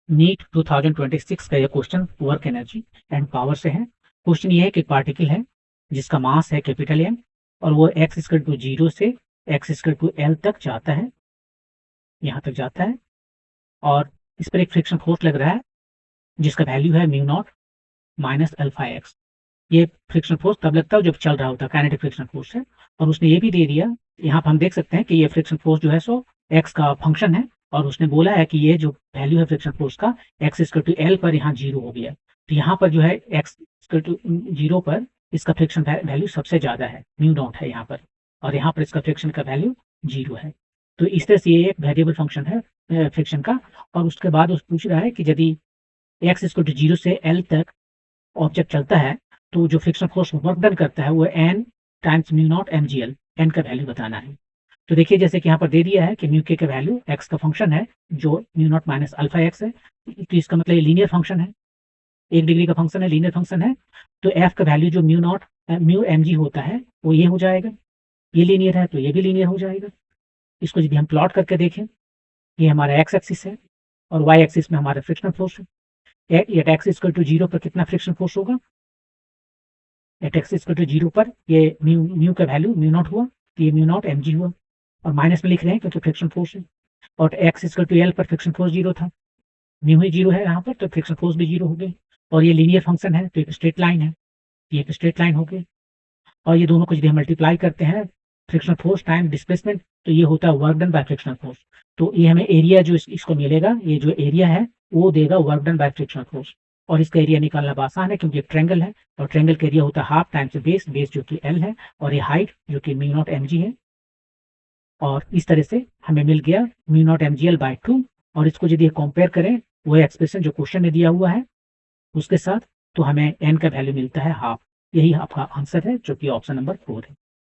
NEET 2026 का ये question work energy and power से है। क्वेश्चन ये है कि पार्टिकल है जिसका मास है कैपिटल एम और वो एक्स स्क्वायर टू 0 से एक्स स्क्वायर टू एल तक जाता है, यहाँ तक जाता है, और इस पर एक फ्रिक्शन फोर्स लग रहा है जिसका वैल्यू है mu naught minus alpha x. ये फ्रिक्शन फोर्स तब लगता है जब चल रहा होता है, काइनेटिक फ्रिक्शन फोर्स है। और उसने ये भी दे दिया, यहाँ पर हम देख सकते हैं कि ये फ्रिक्शन फोर्स जो है सो एक्स का फंक्शन है, और उसने बोला है कि ये जो वैल्यू है फ्रिक्शन फोर्स का एक्स स्क्वायर टू एल पर यहाँ 0 हो गया। तो यहाँ पर जो है एक्स स्क्वायर टू 0 पर इसका फ्रिक्शन वैल्यू सबसे ज्यादा है, म्यू नॉट है यहाँ पर, और यहाँ पर इसका फ्रिक्शन का वैल्यू 0 है। तो इस तरह से ये एक वेरिएबल फंक्शन है फ्रिक्शन का। और उसके बाद उस पूछ रहा है कि यदि एक्स स्क्वायर टू 0 से एल तक ऑब्जेक्ट चलता है तो जो फ्रिक्शन फोर्स वर्क डन करता है वो N times mu naught M G L, N का वैल्यू बताना है। तो देखिए जैसे कि यहाँ पर दे दिया है कि म्यू के का वैल्यू एक्स का फंक्शन है जो mu not minus alpha x है, तो इसका मतलब ये लीनियर फंक्शन है, 1 डिग्री का फंक्शन है, लीनियर फंक्शन है। तो एफ का वैल्यू जो mu naught mu M G होता है वो ये हो जाएगा, ये लीनियर है तो ये भी लीनियर हो जाएगा। इसको यदि हम प्लॉट करके देखें, ये हमारा एक्स एक्सिस है और वाई एक्सिस में हमारा फ्रिक्शन फोर्स है। एट एक्स इक्वल टू 0 पर कितना फ्रिक्शन फोर्स होगा, एट एक्स इक्वल टू 0 पर ये म्यू का वैल्यू म्यू नॉट हुआ, तो ये म्यू नॉट एम जी हुआ, और माइनस में लिख रहे हैं क्योंकि फ्रिक्शन फोर्स है। और एक्स इक्वल टू एल पर फ्रिक्शन फोर्स 0 था, म्यू ही 0 है यहाँ पर, तो फ्रिक्शन फोर्स भी 0 हो गए। और ये लीनियर फंक्शन है तो एक स्ट्रेट लाइन है, ये एक स्ट्रेट लाइन हो गई। और ये दोनों को यदि हम मल्टीप्लाई करते हैं फ्रिक्शन फोर्स टाइम डिस्प्लेसमेंट तो ये होता है work done by frictional force. तो ये हमें एरिया जो इसको मिलेगा, ये जो एरिया है वो देगा work done by frictional force. और इसका एरिया निकालना आसान है क्योंकि एक ट्रेंगल है और ट्रेंगल का एरिया होता है हाफ टाइम्स बेस, बेस जो कि एल है, और ये हाइट जो कि म्यू नॉट एम जी है। और इस तरह से हमें मिल गया mu naught M G L by 2। और इसको यदि कंपेयर करें वो एक्सप्रेशन जो क्वेश्चन में दिया हुआ है उसके साथ, तो हमें एन का वैल्यू मिलता है हाफ। यही आपका आंसर है जो कि ऑप्शन नंबर 4 है।